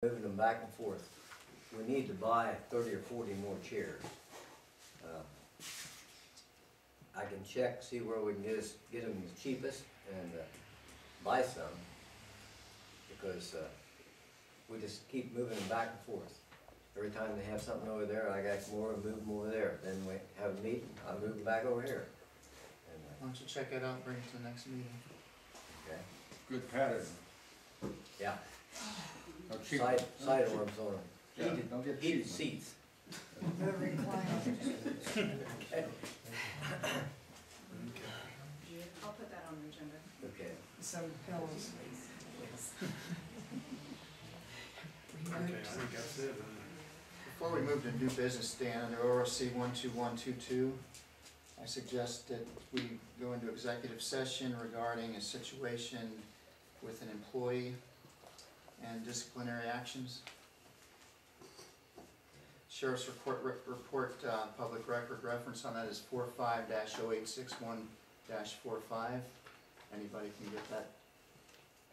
moving them back and forth. We need to buy 30 or 40 more chairs. I can check, see where we can get them the cheapest and buy some, because we just keep moving them back and forth. Every time they have something over there, I got more and move them over there. Then we have a meeting, I move them back over here. And, Why don't you check it out and bring it to the next meeting? okay. Good pattern. Yeah. No cheap. Side arms on them. Yeah, don't get Heated cheap. seats. The recliner. I'll put that on the agenda. Okay. Some pillows. Okay, I think that's it. Before we move to new business, Dan, under ORC 12122, I suggest that we go into executive session regarding a situation with an employee and disciplinary actions. Sheriff's report, public record reference on that is 45-0861-45. Anybody can get that.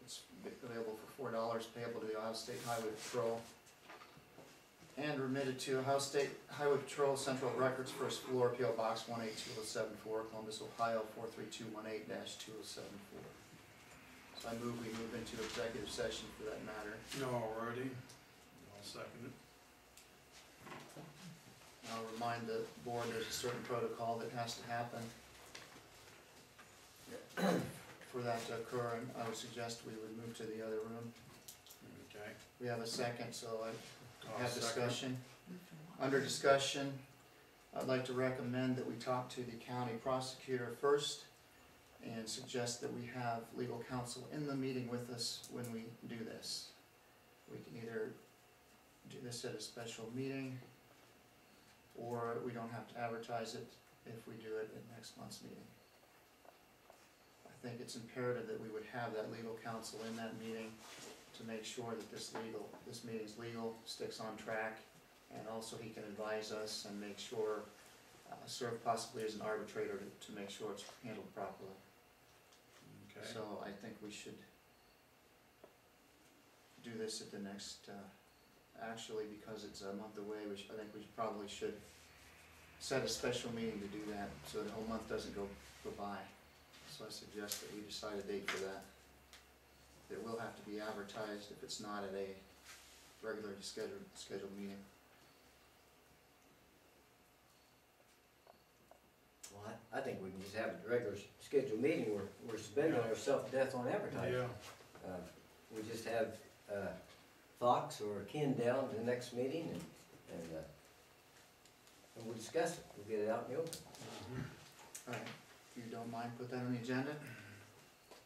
It's available for $4, payable to the Ohio State Highway Patrol, and remitted to Ohio State Highway Patrol, Central Records, First Floor, P.O. Box 18274, Columbus, Ohio 43218-2074. So I move we move into executive session for that matter. Alrighty, I'll second it. I'll remind the board there's a certain protocol that has to happen for that to occur, and I would suggest we would move to the other room. Okay. We have a second, so I I'll have second. discussion. Under discussion, I'd like to recommend that we talk to the county prosecutor first and suggest that we have legal counsel in the meeting with us when we do this. We can either do this at a special meeting, or we don't have to advertise it if we do it at next month's meeting. I think it's imperative that we would have that legal counsel in that meeting to make sure that this meeting's legal, sticks on track, and also he can advise us and make sure, serve possibly as an arbitrator to make sure it's handled properly. Okay. So I think we should do this at the next, actually, because it's a month away, I think we probably should set a special meeting to do that, so the whole month doesn't go by. So I suggest that we decide a date for that. It will have to be advertised if it's not at a regularly scheduled meeting. Well, I think we can just have a regular scheduled meeting. We're spending ourselves to death on advertising. Yeah. We just have Fox or Ken down to the next meeting and we'll discuss it. We'll get it out in the open. All right, if you don't mind, put that on the agenda.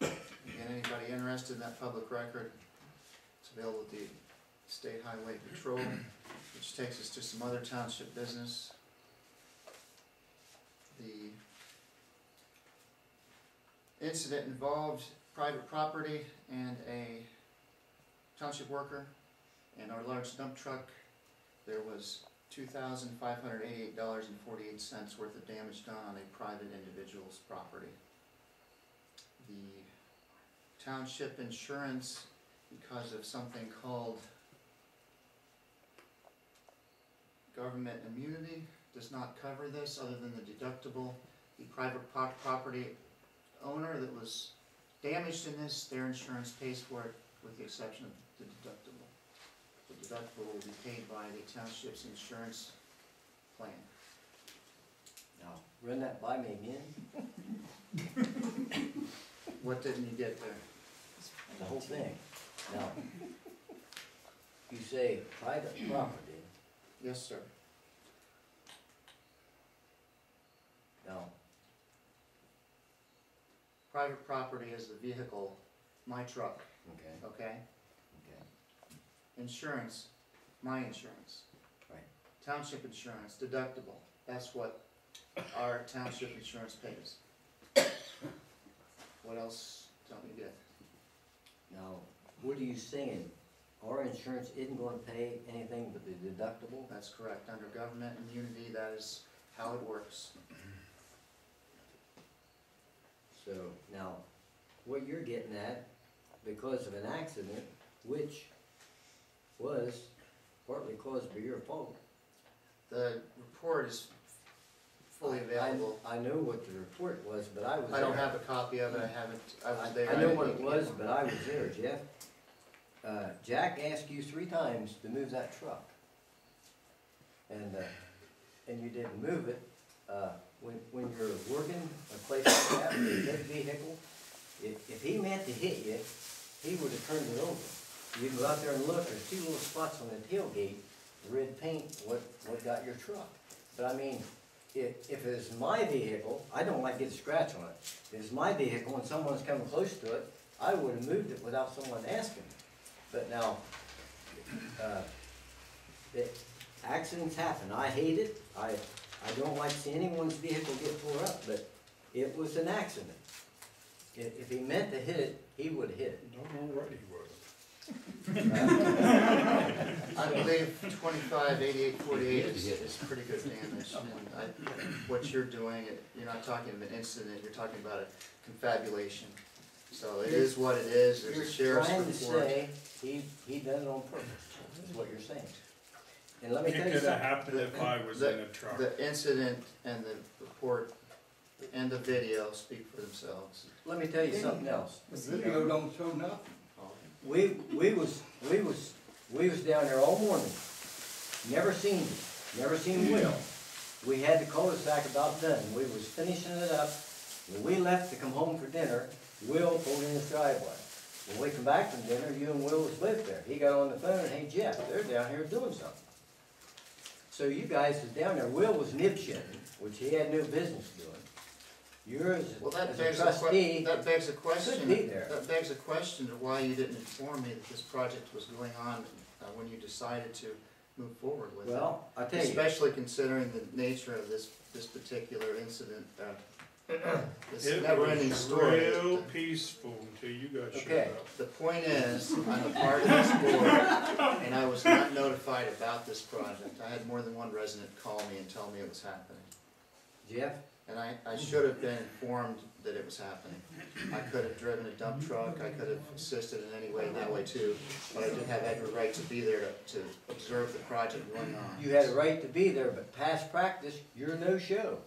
Again, anybody interested in that public record, it's available at the State Highway Patrol, which takes us to some other township business. The incident involved private property and a township worker and our large dump truck. There was $2,588.48 worth of damage done on a private individual's property. The township insurance, because of something called government immunity, does not cover this other than the deductible. The private property owner that was damaged in this, their insurance pays for it with the exception of the deductible. The deductible will be paid by the township's insurance plan. Now, run that by me again. What didn't you get there? The whole thing. Now, you say private property. Yes, sir. Now, Private property is the vehicle, my truck, okay, okay? okay, Insurance, my insurance. right. Township insurance, deductible, that's what our township insurance pays. What else don't you get? Now, what are you saying? Our insurance isn't going to pay anything but the deductible? That's correct, under government immunity, that is how it works. So, now, what you're getting at, because of an accident, which was partly caused by your fault. The report is fully available. I know what the report was, but I was there. I don't have a copy of it, I was there. I know didn't what it get was, one. but I was there, Jeff. Jack asked you 3 times to move that truck. And you didn't move it. When you're working a place like that with a big vehicle, if he meant to hit you, he would have turned it over. You can go out there and look, there's 2 little spots on the tailgate, red paint, what got your truck. But I mean, if it's my vehicle, I don't like to get a scratch on it. If it's my vehicle and someone's coming close to it, I would have moved it without someone asking. But now, accidents happen. I hate it. I don't like to see anyone's vehicle get tore up, but it was an accident. If he meant to hit it, he would have hit it. Don't already would. I believe 258848 is pretty good damage. And what you're doing, you're not talking about an incident, you're talking about a confabulation. So it is what it is, there's a sheriff's You're report. trying to say he done it on purpose, is what you're saying. And let me It tell you could have something. happened if I was in a truck. The incident and the report and the video speak for themselves. Let me tell you something else. The video don't show nothing. We was down there all morning, never seen Will. We had the cul-de-sac about done, we was finishing it up. When we left to come home for dinner, Will pulled in his driveway. When we come back from dinner, you and Will was lived there. He got on the phone, hey Jeff, they're down here doing something. So you guys was down there, Will was nib-shitting, which he had no business doing. Yours, Well, that as a begs trustee, that begs a question. could be there. That begs a question of why you didn't inform me that this project was going on when you decided to move forward with it. well, I tell you, Especially considering the nature of this particular incident, this It never-ending was story. real peaceful until you got shut Okay. up. The point is, I'm a part of this board, and I was not notified about this project. I had more than one resident call me and tell me it was happening. Jeff, And I should have been informed that it was happening. I could have driven a dump truck, I could have assisted in any way that way too, but I didn't have every right to be there to observe the project going on. you had a right to be there, but past practice, you're no-show.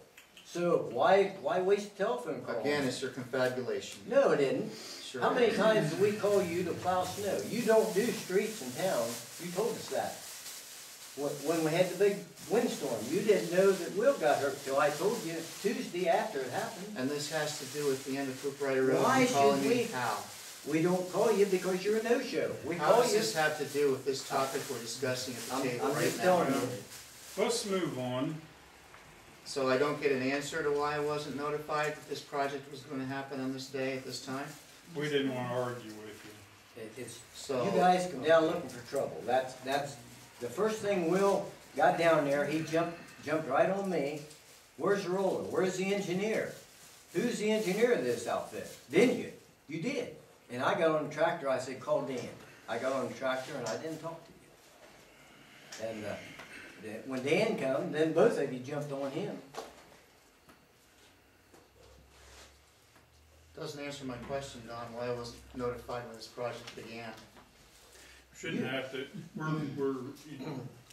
So why waste a telephone call? Again, it's your confabulation. No, it isn't. Sure. How many times do we call you to plow snow? You don't do streets in town. You told us that. When we had the big windstorm, you didn't know that Will got hurt till I told you Tuesday after it happened. And this has to do with the end of Coop Rider Road. Why You calling should me we- how? We don't call you because you're a no-show. We How call does you. this have to do with this topic we're discussing at the table I'm right just now? telling you. Let's move on. So I don't get an answer to why I wasn't notified that this project was gonna happen on this day at this time? We didn't want to argue with you. It's, So. you guys come down looking for trouble. That's, the first thing Will got down there, he jumped right on me. Where's the roller? Where's the engineer? Who's the engineer of this outfit? Didn't you? You did. And I got on the tractor, I said, call Dan. I got on the tractor and I didn't talk to you. And, when Dan come, then both of you jumped on him. Doesn't answer my question, Don, why I wasn't notified when this project began. Shouldn't have to,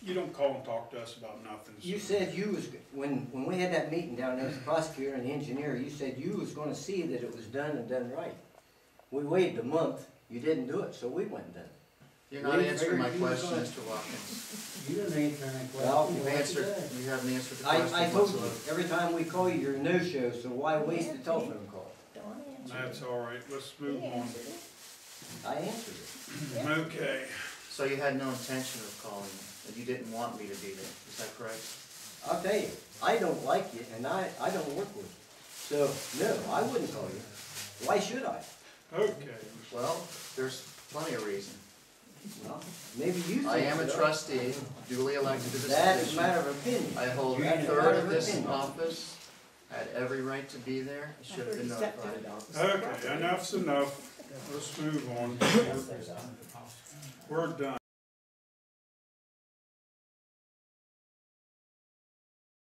you don't call and talk to us about nothing. so- You said you was, when we had that meeting down there with the prosecutor and the engineer, you said you was gonna see that it was done and done right. We waited a month, you didn't do it, so we went and done it. You're not We answering my figured you was question, gonna- Mr. Watkins. You didn't answer any Well, questions. You've answered, you haven't answered the question I told you, whatsoever. every time we call you, you're a no-show, so why waste a telephone call? That's all right, let's move on. I answered it. Okay, So you had no intention of calling me, and you didn't want me to be there, is that correct? I'll tell you, I don't like you, and I don't work with you. So, no, I wouldn't call you. Why should I? okay. Well, there's plenty of reason. Well, maybe you think I am a so. trusty, duly elected to this That is a position. matter of opinion. I hold That's a a third matter of of this opinion. office, had every right to be there, I should have been notified. Okay, enough's enough. Let's move on. We're done.